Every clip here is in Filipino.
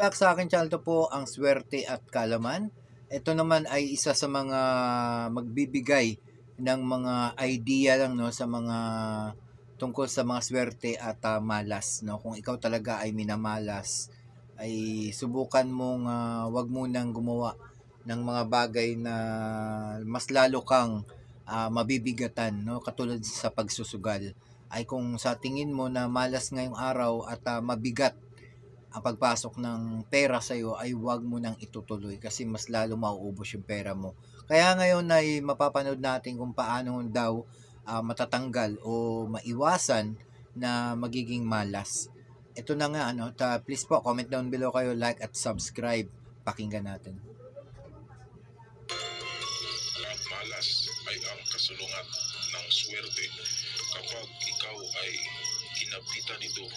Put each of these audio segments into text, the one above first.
back sa akin channel. To po ang Swerte at Kaalaman. Ito naman ay isa sa mga magbibigay ng mga idea lang no sa mga tungkol sa mga swerte at malas no. Kung ikaw talaga ay minamalas, ay subukan mong wag mo nang gumawa ng mga bagay na mas lalo kang mabibigatan no, katulad sa pagsusugal. Ay kung sa tingin mo na malas ngayong araw at mabigat ang pagpasok ng pera sa iyo, ay huwag mo nang itutuloy kasi mas lalo mauubos yung pera mo. Kaya ngayon ay mapapanood natin kung paano daw matatanggal o maiwasan na magiging malas. Ito na nga ano, please po comment down below kayo, like at subscribe. Pakinggan natin. Ang malas ay ang kasulungan ng swerte. Kapag ikaw ay kinapitan nito,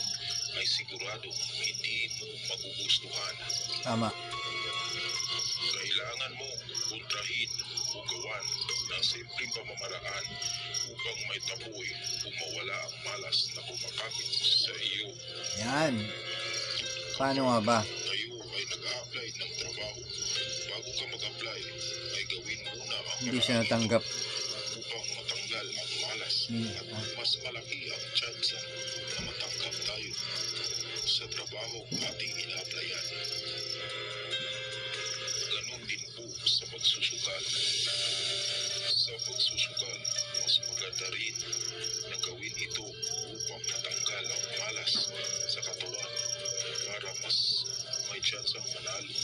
ay sigurado hindi mo magugustuhan. Tama. Kailangan mo kontrahin o gawan ng simpleng pamamaraan upang may taboy o mawala ang malas na kumakapit sa iyo. Yan. Paano nga ba? Kayo ay nag-a-apply ng trabaho. Bago ka mag-apply, ay gawin muna ang Hindi siya natanggap. upang matanggal ang malas at mas malaki ang tsansa na matanggap tayo sa trabaho ating ina-applyan. Ganon din po sa pagsusugal. Sa pagsusugal, mas maganda rin na gawin ito upang matanggal ang malas sa katawan para mas may tsansang manalo.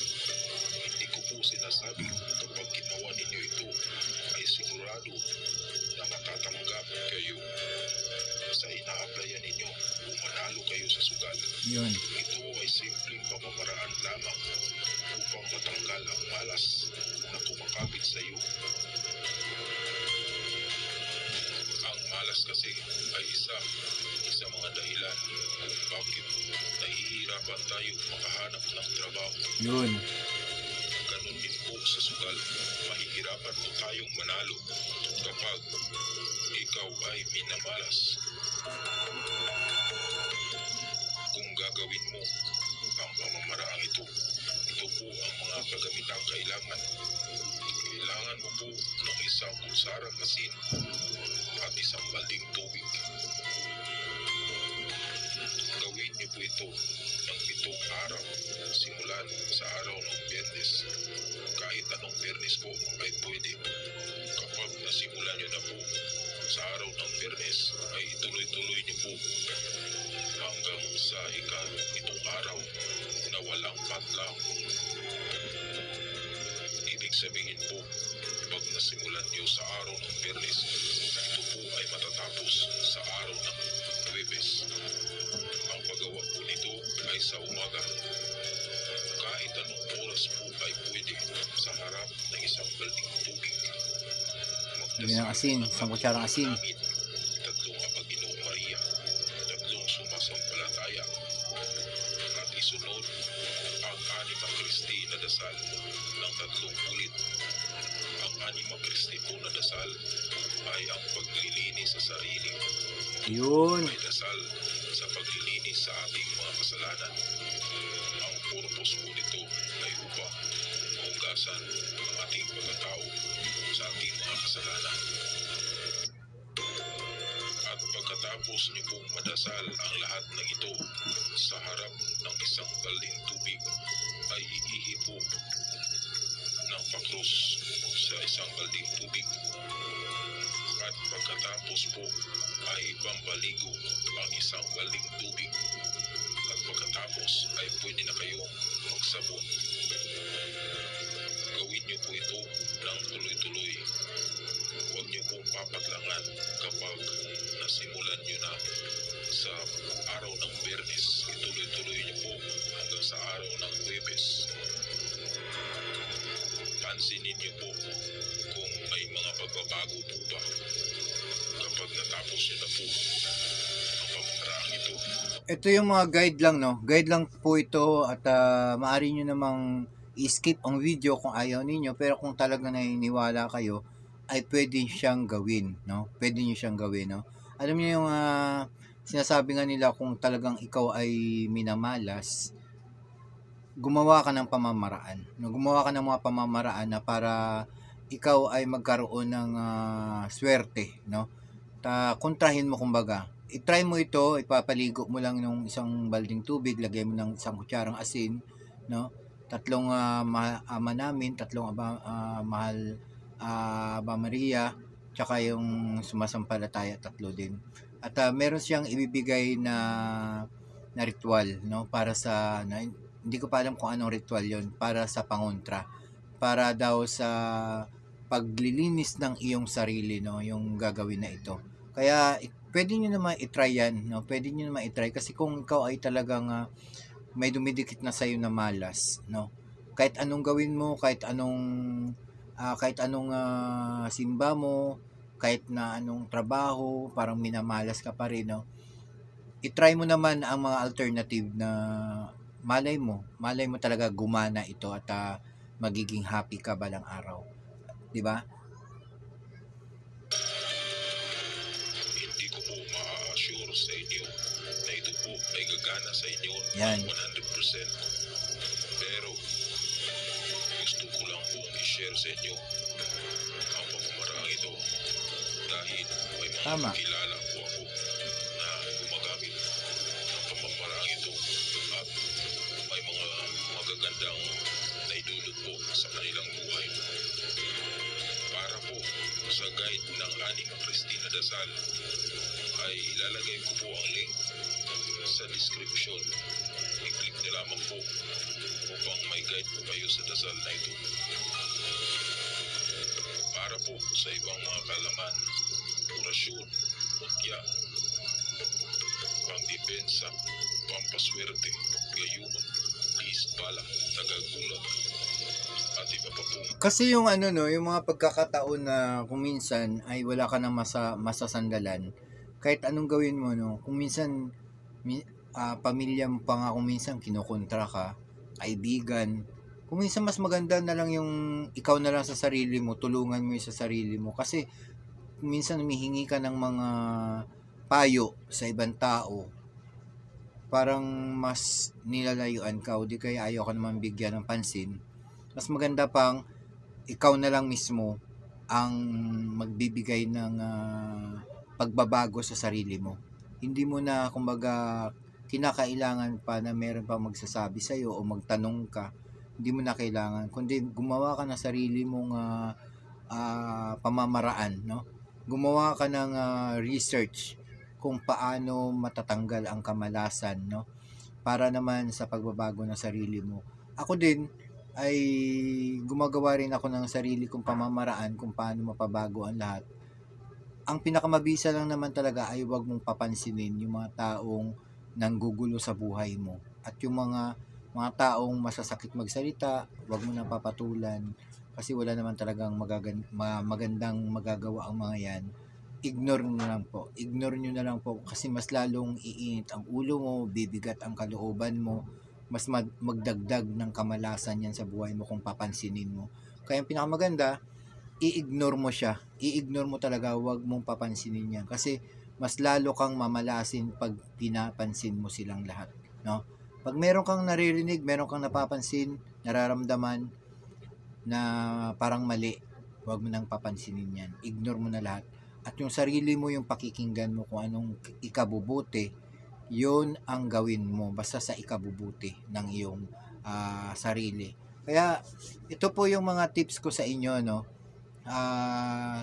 Hindi ko po sinasabi kapag ginawa ninyo ito ay sigurado na matatanggap kayo sa ina-applyan ninyo kung manalo kayo sa sugal. Yun. Ito ay simpleng pamamaraan lamang upang matanggal ang malas na kumakapit sa iyo. Ang malas kasi ay isa sa mga dahilan kung bakit nahihirapan tayo makahanap ng trabaho. Yun. Ganun din po sa sugal, mahihirapan po tayong manalo kapag ikaw ay minamalas. Kung gagawin mo ang pamamaraang ito, ito po ang mga kagamitang kailangan. Kailangan mo po ng isang kutsarang asin at isang balding tubig. Gawin niyo po ito ng 7 araw simulan sa araw ng Biyernes. Kahit anong Biyernes po ay pwede. Kapag nasimulan niyo na po sa araw ng Biyernes, ay ituloy-tuloy niyo po hanggang sa ika-7 araw na walang patlang. Ibig sabihin po, pag nasimulan niyo sa araw ng Biyernes, ito po ay matatapos sa araw ng Huwebes. Ang paggawa po nito ay sa umaga. Kahit anong oras po ay pwede sa harap ng isang balding tubig. Yun ang asin, isang kutsarang asin. Tatlong Apag-Inoong Maria, 3 sumasampalataya, at isunod ang Anima Christi na dasal ng 3 ulit. Ang Anima Christi po na dasal ay ang paglilinis sa sarili. Yun. May dasal sa paglilinis sa ating mga kasalanan. Ang purpose po nito ay upang mahugasan ang ating pagkatao sa ating mga kasalanan. At pagkatapos niyo pong madasal ang lahat ng ito sa harap ng isang balding tubig, ay iihi po ng pakros sa isang balding tubig. At pagkatapos po ay pambaligo ang isang balding tubig. At pagkatapos ay pwede na kayong magsabon. Gawin niyo po ito ng tuloy-tuloy. Huwag niyo pong papatlangan kapag nasimulan niyo na sa araw ng Biyernes. Ituloy-tuloy niyo po hanggang sa araw ng Huwebes. Pansinin niyo po kung may mga pagbabago po ba kapag natapos niyo na po ang pamamaraang ito. Ito yung mga guide lang no. Guide lang po ito at maaari nyo namang i-skip ang video kung ayaw ninyo, pero kung talaga naniniwala kayo ay pwede siyang gawin no. Pwede niyo siyang gawin no. Alam niyo yung sinasabi nga nila, kung talagang ikaw ay minamalas, gumawa ka ng pamamaraan. No? Gumawa ka ng mga pamamaraan na para ikaw ay magkaroon ng swerte, no? Kontrahin mo kumbaga. I-try mo ito, ipapaligo mo lang ng isang balding tubig, lagay mo ng isang kutsarang asin, no? Tatlong ama namin, tatlong mahal Aba Maria, tsaka yung sumasampalataya, tatlo din. At meron siyang ibibigay na ritual, no? Para sa hindi ko pa alam kung anong ritual 'yon, para sa pangontra, para daw sa paglilinis ng iyong sarili, no, yung gagawin na ito. Kaya pwede niyo naman i-try 'yan, no. Pwede niyo naman i-try kasi kung ikaw ay talagang may dumidikit na sa iyo na malas, no. Kahit anong gawin mo, kahit anong simba mo, kahit na anong trabaho, parang minamalas ka pa rin, no. I-try mo naman ang mga alternative na malay mo talaga gumana ito at magiging happy ka balang araw. 'Di ba? Hindi ko po ma-assure sa inyo na ito po ay gagana sa inyo Yan. 100%. Pero gusto ko lang pong i-share sa inyo ang pamamaraan ito dahil may mga Tama. kilala po ako na gumagamit ng pamamaraan ito at may mga magagandang naidulot po sa kanilang buhay. Para po sa guide ng aning Christina Dasal ay ilalagay ko po ang link sa description. I-click na lamang po upang may guide po kayo sa dasal na ito. Para po sa ibang mga kalaman, orasyon, mutya, pangdepensa, pampaswerte, gayuman, liisbala, tagagulat, at iba pa po. Kasi yung yung mga pagkakataon na kung minsan ay wala ka na masasandalan, kahit anong gawin mo, no, kung minsan pamilya mo pa nga, kung minsan kinukontra ka, kaibigan, kung minsan mas maganda na lang yung ikaw na lang sa sarili mo, tulungan mo yung sa sarili mo, kasi minsan humihingi ka ng mga payo sa ibang tao, parang mas nilalayuan ka o di kaya ayaw ka naman bigyan ng pansin. Mas maganda pang ikaw na lang mismo ang magbibigay ng pagbabago sa sarili mo. Hindi mo na kumbaga kinakailangan pa na meron pa magsasabi sa iyo o magtanong ka. Hindi mo na kailangan, kundi gumawa ka ng sarili mong pamamaraan, no? Gumawa ka ng research kung paano matatanggal ang kamalasan, no? Para naman sa pagbabago ng sarili mo. Ako din ay gumagawa rin ako ng sarili kong pamamaraan kung paano mapabago ang lahat. Ang pinakamabisa lang naman talaga ay huwag mong papansinin yung mga taong nanggugulo sa buhay mo. At yung mga taong masasakit magsalita, huwag mo nang papatulan kasi wala naman talagang magandang magagawa ang mga yan. Ignore nyo na lang po kasi mas lalong iinit ang ulo mo, bibigat ang kalooban mo, mas magdagdag ng kamalasan yan sa buhay mo kung papansinin mo. Kaya ang pinakamaganda, i-ignore mo siya. I-ignore mo talaga, huwag mong papansinin yan. Kasi mas lalo kang mamalasin pag pinapansin mo silang lahat. No? Pag meron kang naririnig, meron kang napapansin, nararamdaman na parang mali, huwag mo nang papansinin yan. Ignore mo na lahat. At yung sarili mo, yung pakikinggan mo kung anong ikabubuti, yun ang gawin mo basta sa ikabubuti ng iyong sarili. Kaya ito po yung mga tips ko sa inyo, no.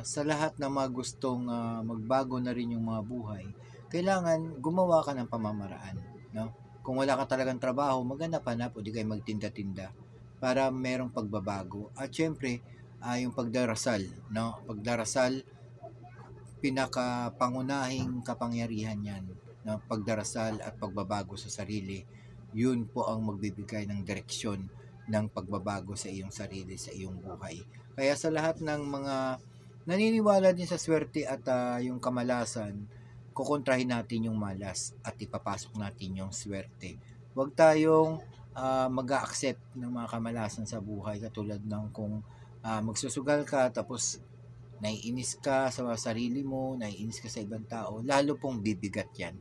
Sa lahat ng mga gustong magbago na rin yung mga buhay, kailangan gumawa ka ng pamamaraan, no. Kung wala ka talagang trabaho, maghanap-hanap o di kayo magtinda-tinda para merong pagbabago. At syempre, yung pagdarasal, no. Pagdarasal, pinakapangunahing kapangyarihan yan, no? Pagdarasal at pagbabago sa sarili, yun po ang magbibigay ng direksyon ng pagbabago sa iyong sarili, sa iyong buhay. Kaya sa lahat ng mga naniniwala din sa swerte at yung kamalasan, kukontrahin natin yung malas at ipapasok natin yung swerte. Huwag tayong mag-a-accept ng mga kamalasan sa buhay, katulad ng kung magsusugal ka tapos naiinis ka sa sarili mo, naiinis ka sa ibang tao, lalo pong bibigat yan.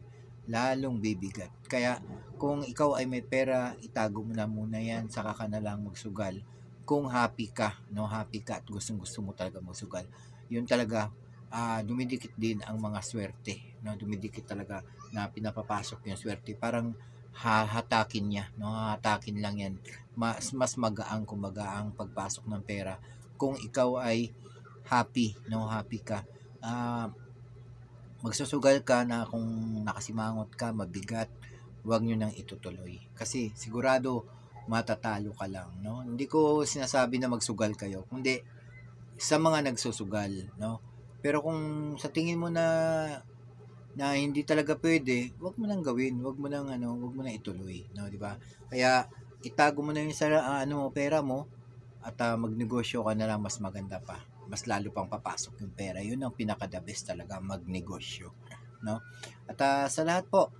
lalong bibigat. Kaya kung ikaw ay may pera, itago mo na muna yan, saka ka na lang magsugal. Kung happy ka, no, happy ka at gustong-gusto mo talaga magsugal. Yun talaga, dumidikit din ang mga swerte, no, dumidikit talaga na pinapapasok yung swerte. Parang hahatakin niya, no, hahatakin lang yan. Mas magaang, kumbaga, ang pagpasok ng pera kung ikaw ay happy, no, happy ka. Magsusugal ka na kung nakasimangot ka, mabigat, huwag nyo nang itutuloy. Kasi sigurado matatalo ka lang, no? Hindi ko sinasabi na magsugal kayo, kundi sa mga nagsusugal, no? Pero kung sa tingin mo na hindi talaga pwede, huwag mo nang gawin, huwag mo nang ituloy, no, di ba? Kaya itago mo na yung pera mo at magnegosyo ka na lang, mas maganda pa. Mas lalo pang papasok yung pera. Yun ang pinaka-the best talaga, magnegosyo, no? At sa lahat po,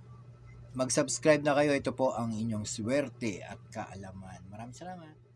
mag-subscribe na kayo. Ito po ang inyong swerte at kaalaman. Maraming salamat.